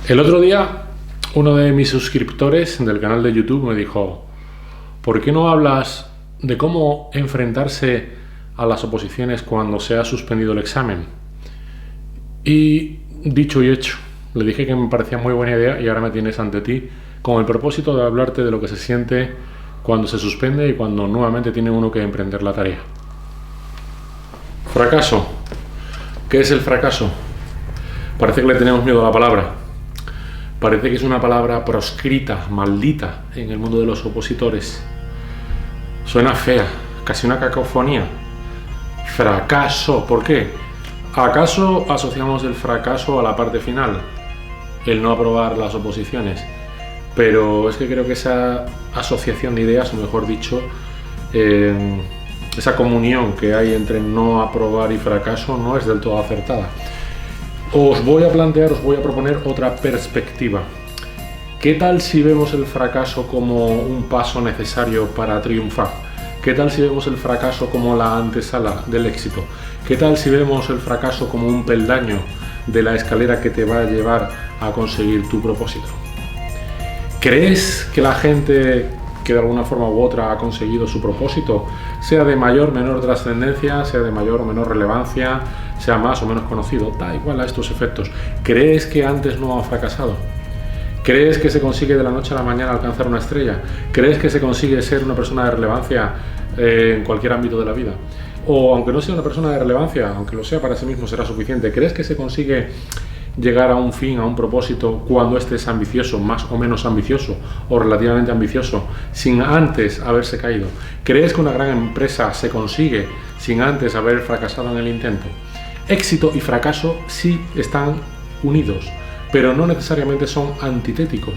El otro día, uno de mis suscriptores del canal de YouTube me dijo: ¿por qué no hablas de cómo enfrentarse a las oposiciones cuando se ha suspendido el examen? Y dicho y hecho, le dije que me parecía muy buena idea y ahora me tienes ante ti con el propósito de hablarte de lo que se siente cuando se suspende y cuando nuevamente tiene uno que emprender la tarea. Fracaso. ¿Qué es el fracaso? Parece que le tenemos miedo a la palabra. Parece que es una palabra proscrita, maldita en el mundo de los opositores. Suena fea, casi una cacofonía. Fracaso. ¿Por qué? ¿Acaso asociamos el fracaso a la parte final? El no aprobar las oposiciones. Pero es que creo que esa asociación de ideas, o mejor dicho, esa comunión que hay entre no aprobar y fracaso no es del todo acertada. Os voy a proponer otra perspectiva. ¿Qué tal si vemos el fracaso como un paso necesario para triunfar? ¿Qué tal si vemos el fracaso como la antesala del éxito? ¿Qué tal si vemos el fracaso como un peldaño de la escalera que te va a llevar a conseguir tu propósito? ¿Crees que la gente que de alguna forma u otra ha conseguido su propósito, sea de mayor o menor trascendencia, sea de mayor o menor relevancia, sea más o menos conocido, da igual a estos efectos, crees que antes no ha fracasado? ¿Crees que se consigue de la noche a la mañana alcanzar una estrella? ¿Crees que se consigue ser una persona de relevancia en cualquier ámbito de la vida? O aunque no sea una persona de relevancia, aunque lo sea para sí mismo será suficiente, ¿crees que se consigue llegar a un fin, a un propósito, cuando este es ambicioso, más o menos ambicioso, o relativamente ambicioso, sin antes haberse caído? ¿Crees que una gran empresa se consigue sin antes haber fracasado en el intento? Éxito y fracaso sí están unidos, pero no necesariamente son antitéticos.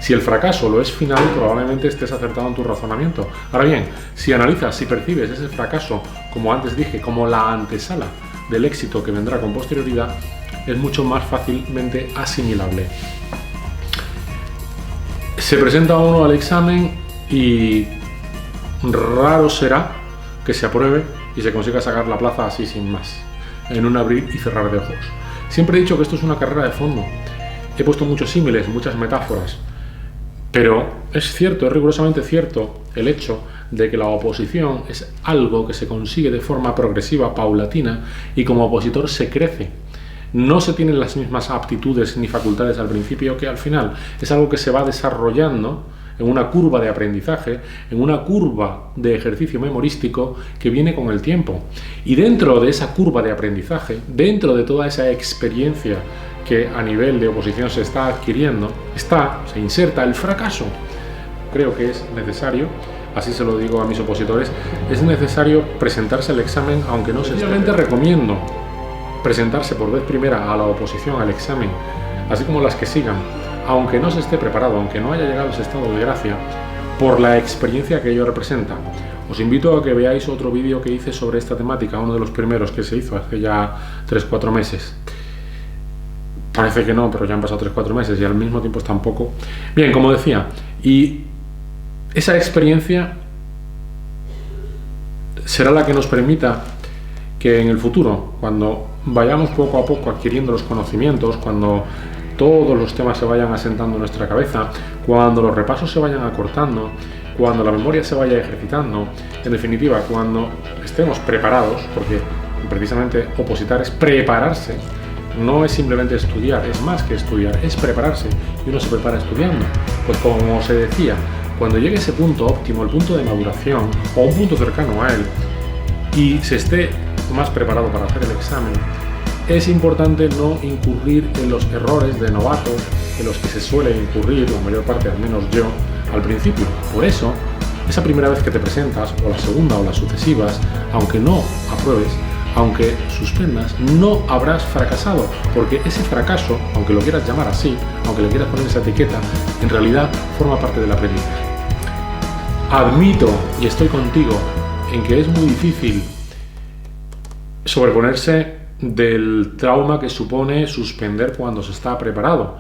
Si el fracaso lo es final, probablemente estés acertado en tu razonamiento. Ahora bien, si analizas, si percibes ese fracaso, como antes dije, como la antesala del éxito que vendrá con posterioridad, es mucho más fácilmente asimilable. Se presenta uno al examen y raro será que se apruebe y se consiga sacar la plaza así sin más, en un abrir y cerrar de ojos. Siempre he dicho que esto es una carrera de fondo. He puesto muchos símiles, muchas metáforas, pero es cierto, es rigurosamente cierto el hecho de que la oposición es algo que se consigue de forma progresiva, paulatina, y como opositor se crece. No se tienen las mismas aptitudes ni facultades al principio que al final. Es algo que se va desarrollando en una curva de aprendizaje, en una curva de ejercicio memorístico que viene con el tiempo. Y dentro de esa curva de aprendizaje, dentro de toda esa experiencia que a nivel de oposición se está adquiriendo, se inserta el fracaso. Creo que es necesario, así se lo digo a mis opositores, es necesario presentarse al examen aunque no se esté. Realmente recomiendo presentarse por vez primera a la oposición, al examen, así como las que sigan, aunque no se esté preparado, aunque no haya llegado a ese estado de gracia, por la experiencia que ello representa. Os invito a que veáis otro vídeo que hice sobre esta temática, uno de los primeros que se hizo hace ya 3-4 meses. Parece que no, pero ya han pasado 3-4 meses y al mismo tiempo es tampoco. Bien, como decía, y esa experiencia será la que nos permita que en el futuro, cuando vayamos poco a poco adquiriendo los conocimientos, cuando todos los temas se vayan asentando en nuestra cabeza, cuando los repasos se vayan acortando, cuando la memoria se vaya ejercitando, en definitiva, cuando estemos preparados, porque precisamente opositar es prepararse, no es simplemente estudiar, es más que estudiar, es prepararse, y uno se prepara estudiando. Pues como se decía, cuando llegue ese punto óptimo, el punto de maduración, o un punto cercano a él, y se esté más preparado para hacer el examen, es importante no incurrir en los errores de novato en los que se suele incurrir, la mayor parte, al menos yo, al principio. Por eso, esa primera vez que te presentas, o la segunda o las sucesivas, aunque no apruebes, aunque suspendas, no habrás fracasado, porque ese fracaso, aunque lo quieras llamar así, aunque le quieras poner esa etiqueta, en realidad forma parte del aprendizaje. Admito, y estoy contigo, en que es muy difícil sobreponerse del trauma que supone suspender cuando se está preparado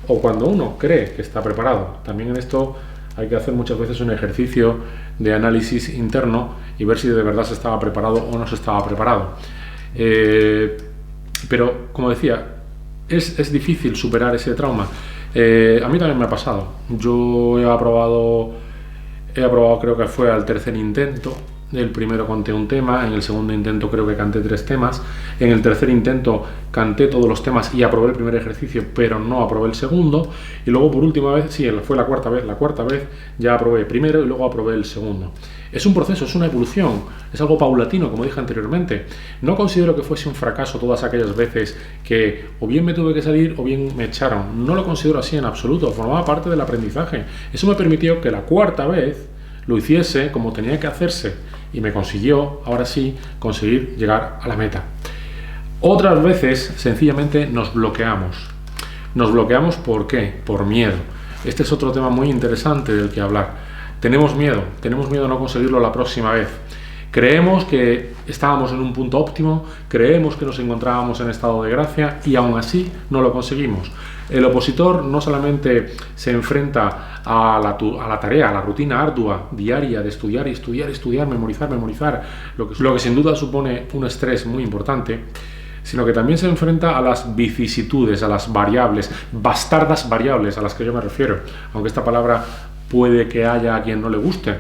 o cuando uno cree que está preparado. También en esto hay que hacer muchas veces un ejercicio de análisis interno y ver si de verdad se estaba preparado o no se estaba preparado. Pero, como decía, es difícil superar ese trauma. A mí también me ha pasado. Yo he aprobado creo que fue al tercer intento. El primero canté un tema, en el segundo intento creo que canté 3 temas, en el tercer intento canté todos los temas y aprobé el primer ejercicio, pero no aprobé el segundo, y luego por última vez, sí, fue la cuarta vez ya aprobé primero y luego aprobé el segundo. Es un proceso, es una evolución, es algo paulatino, como dije anteriormente. No considero que fuese un fracaso todas aquellas veces que o bien me tuve que salir o bien me echaron. No lo considero así en absoluto, formaba parte del aprendizaje. Eso me permitió que la cuarta vez lo hiciese como tenía que hacerse y me consiguió, ahora sí, conseguir llegar a la meta. Otras veces, sencillamente, nos bloqueamos. Nos bloqueamos, ¿por qué? Por miedo. Este es otro tema muy interesante del que hablar. Tenemos miedo a no conseguirlo la próxima vez. Creemos que estábamos en un punto óptimo, creemos que nos encontrábamos en estado de gracia y aún así no lo conseguimos. El opositor no solamente se enfrenta a la tarea, a la rutina ardua, diaria de estudiar, memorizar, lo que sin duda supone un estrés muy importante, sino que también se enfrenta a las vicisitudes, a las variables, bastardas variables a las que yo me refiero, aunque esta palabra puede que haya a quien no le guste.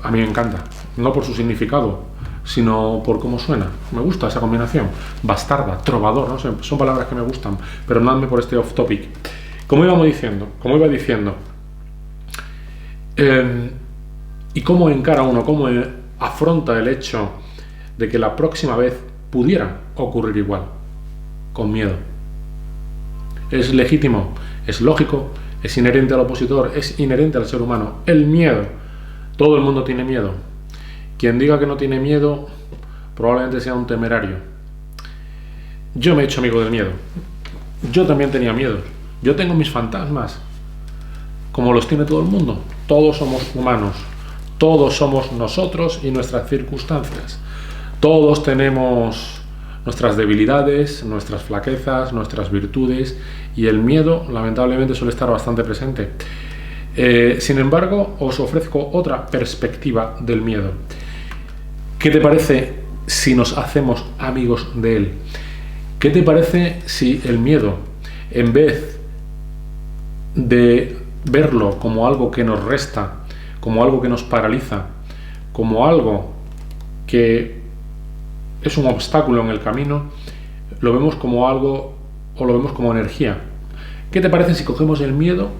A mí me encanta, no por su significado, sino por cómo suena. Me gusta esa combinación. Bastarda, trovador, no sé, son palabras que me gustan, pero no andme por este off topic. Como iba diciendo, ¿y cómo encara uno, cómo afronta el hecho de que la próxima vez pudiera ocurrir igual? Con miedo. Es legítimo, es lógico, es inherente al opositor, es inherente al ser humano. El miedo. Todo el mundo tiene miedo. Quien diga que no tiene miedo probablemente sea un temerario. Yo me he hecho amigo del miedo. Yo también tenía miedo. Yo tengo mis fantasmas, como los tiene todo el mundo. Todos somos humanos. Todos somos nosotros y nuestras circunstancias. Todos tenemos nuestras debilidades, nuestras flaquezas, nuestras virtudes, y el miedo lamentablemente suele estar bastante presente. Sin embargo, os ofrezco otra perspectiva del miedo. ¿Qué te parece si nos hacemos amigos de él? ¿Qué te parece si el miedo, en vez de verlo como algo que nos resta, como algo que nos paraliza, como algo que es un obstáculo en el camino, lo vemos como algo, o lo vemos como energía? ¿Qué te parece si cogemos el miedo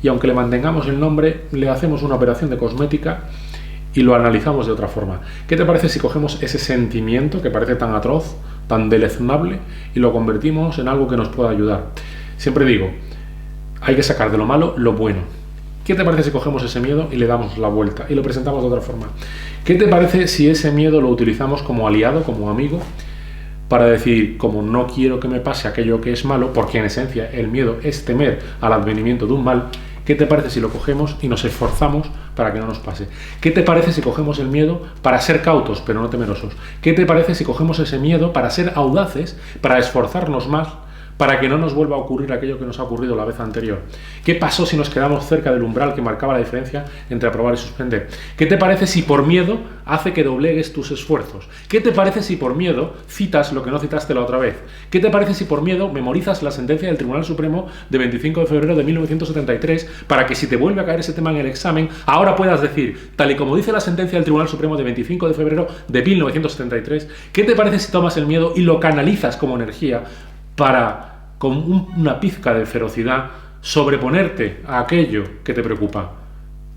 y, aunque le mantengamos el nombre, le hacemos una operación de cosmética y lo analizamos de otra forma? ¿Qué te parece si cogemos ese sentimiento que parece tan atroz, tan deleznable, y lo convertimos en algo que nos pueda ayudar? Siempre digo, hay que sacar de lo malo lo bueno. ¿Qué te parece si cogemos ese miedo y le damos la vuelta y lo presentamos de otra forma? ¿Qué te parece si ese miedo lo utilizamos como aliado, como amigo, para decir, como no quiero que me pase aquello que es malo, porque en esencia el miedo es temer al advenimiento de un mal? ¿Qué te parece si lo cogemos y nos esforzamos para que no nos pase? ¿Qué te parece si cogemos el miedo para ser cautos, pero no temerosos? ¿Qué te parece si cogemos ese miedo para ser audaces, para esforzarnos más, para que no nos vuelva a ocurrir aquello que nos ha ocurrido la vez anterior? ¿Qué pasó si nos quedamos cerca del umbral que marcaba la diferencia entre aprobar y suspender? ¿Qué te parece si por miedo hace que doblegues tus esfuerzos? ¿Qué te parece si por miedo citas lo que no citaste la otra vez? ¿Qué te parece si por miedo memorizas la sentencia del Tribunal Supremo de 25 de febrero de 1973 para que, si te vuelve a caer ese tema en el examen, ahora puedas decir, tal y como dice la sentencia del Tribunal Supremo de 25 de febrero de 1973? ¿Qué te parece si tomas el miedo y lo canalizas como energía para, con una pizca de ferocidad, sobreponerte a aquello que te preocupa?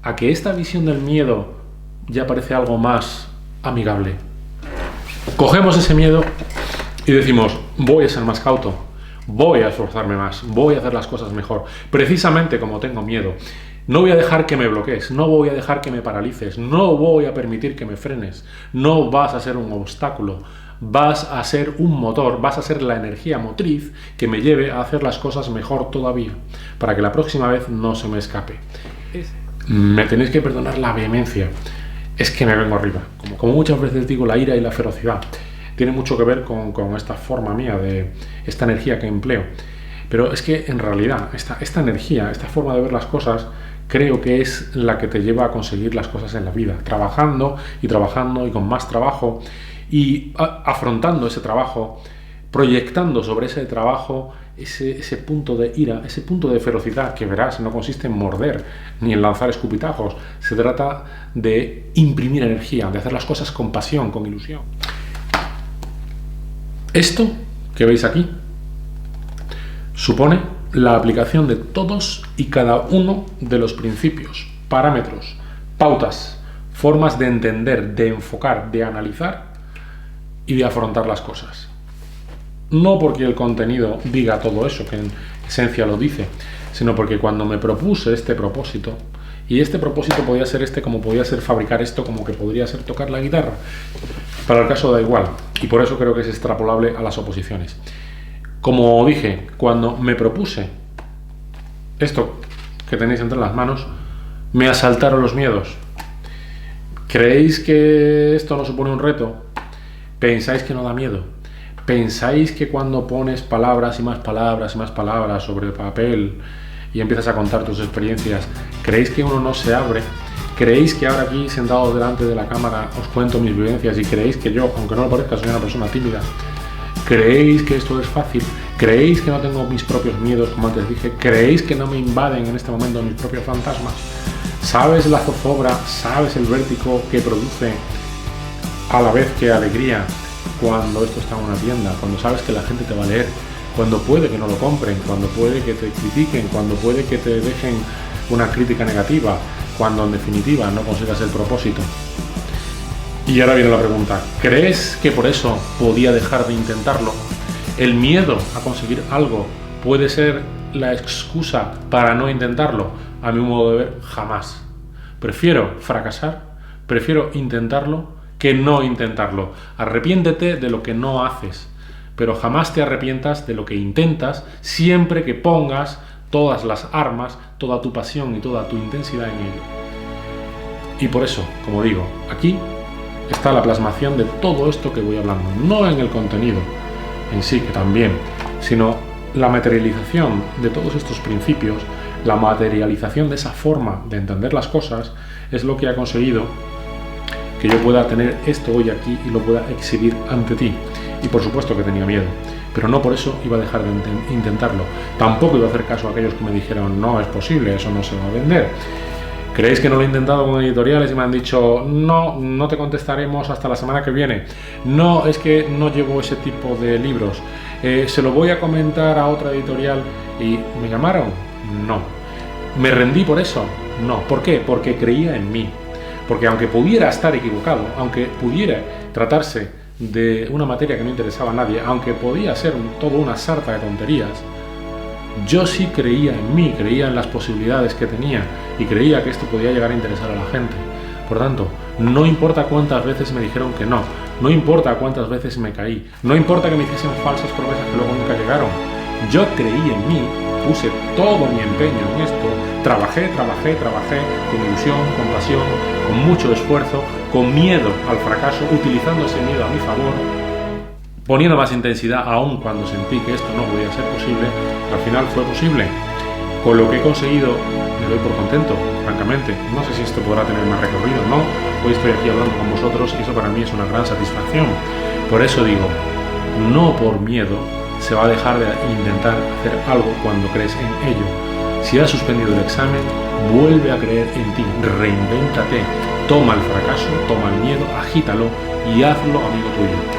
A que esta visión del miedo ya parece algo más amigable. Cogemos ese miedo y decimos, voy a ser más cauto, voy a esforzarme más, voy a hacer las cosas mejor. Precisamente como tengo miedo, no voy a dejar que me bloquees, no voy a dejar que me paralices, no voy a permitir que me frenes. No vas a ser un obstáculo, vas a ser un motor, vas a ser la energía motriz que me lleve a hacer las cosas mejor todavía, para que la próxima vez no se me escape. Me tenéis que perdonar la vehemencia, es que me vengo arriba. Como muchas veces digo, la ira y la ferocidad tiene mucho que ver con esta forma mía, de esta energía que empleo. Pero es que en realidad esta energía, esta forma de ver las cosas, creo que es la que te lleva a conseguir las cosas en la vida, trabajando y con más trabajo, y afrontando ese trabajo proyectando sobre ese trabajo ese punto de ira, ese punto de ferocidad que verás, no consiste en morder ni en lanzar escupitajos, se trata de imprimir energía, de hacer las cosas con pasión, con ilusión. Esto que veis aquí supone la aplicación de todos y cada uno de los principios, parámetros, pautas, formas de entender, de enfocar, de analizar y de afrontar las cosas. No porque el contenido diga todo eso, que en esencia lo dice, sino porque cuando me propuse este propósito, y este propósito podía ser como podía ser fabricar esto, como que podría ser tocar la guitarra, para el caso da igual, y por eso creo que es extrapolable a las oposiciones. Como dije, cuando me propuse esto que tenéis entre las manos, me asaltaron los miedos. ¿Creéis que esto no supone un reto? ¿Pensáis que no da miedo? ¿Pensáis que cuando pones palabras y más palabras y más palabras sobre el papel y empiezas a contar tus experiencias, creéis que uno no se abre? ¿Creéis que ahora aquí sentado delante de la cámara os cuento mis vivencias y creéis que yo, aunque no lo parezca, soy una persona tímida? ¿Creéis que esto es fácil? ¿Creéis que no tengo mis propios miedos, como antes dije? ¿Creéis que no me invaden en este momento mis propios fantasmas? ¿Sabes la zozobra? ¿Sabes el vértigo que produce a la vez que alegría cuando esto está en una tienda? Cuando sabes que la gente te va a leer, cuando puede que no lo compren, cuando puede que te critiquen, cuando puede que te dejen una crítica negativa, cuando en definitiva no consigas el propósito. Y ahora viene la pregunta, ¿crees que por eso podía dejar de intentarlo? ¿El miedo a conseguir algo puede ser la excusa para no intentarlo? A mi modo de ver, jamás. Prefiero fracasar, prefiero intentarlo que no intentarlo. Arrepiéntete de lo que no haces, pero jamás te arrepientas de lo que intentas, siempre que pongas todas las armas, toda tu pasión y toda tu intensidad en ello. Y por eso, como digo, aquí está la plasmación de todo esto que voy hablando, no en el contenido en sí, que también, sino la materialización de todos estos principios, la materialización de esa forma de entender las cosas, es lo que ha conseguido que yo pueda tener esto hoy aquí y lo pueda exhibir ante ti. Y por supuesto que tenía miedo, pero no por eso iba a dejar de intentarlo. Tampoco iba a hacer caso a aquellos que me dijeron, no es posible, eso no se va a vender. ¿Creéis que no lo he intentado con editoriales y me han dicho, no te contestaremos hasta la semana que viene? No, es que no llevo ese tipo de libros. ¿Se lo voy a comentar a otra editorial y me llamaron? No. ¿Me rendí por eso? No. ¿Por qué? Porque creía en mí. Porque aunque pudiera estar equivocado, aunque pudiera tratarse de una materia que no interesaba a nadie, aunque podía ser toda una sarta de tonterías, yo sí creía en mí, creía en las posibilidades que tenía y creía que esto podía llegar a interesar a la gente. Por tanto, no importa cuántas veces me dijeron que no, no importa cuántas veces me caí, no importa que me hiciesen falsas promesas que luego nunca llegaron. Yo creí en mí, puse todo mi empeño en esto, trabajé con ilusión, con pasión, con mucho esfuerzo, con miedo al fracaso, utilizando ese miedo a mi favor, poniendo más intensidad aún cuando sentí que esto no podía ser posible. Al final fue posible. Con lo que he conseguido me doy por contento, francamente. No sé si esto podrá tener más recorrido o no. Hoy estoy aquí hablando con vosotros y eso para mí es una gran satisfacción. Por eso digo, no por miedo se va a dejar de intentar hacer algo cuando crees en ello. Si has suspendido el examen, vuelve a creer en ti, reinvéntate, toma el fracaso, toma el miedo, agítalo y hazlo amigo tuyo.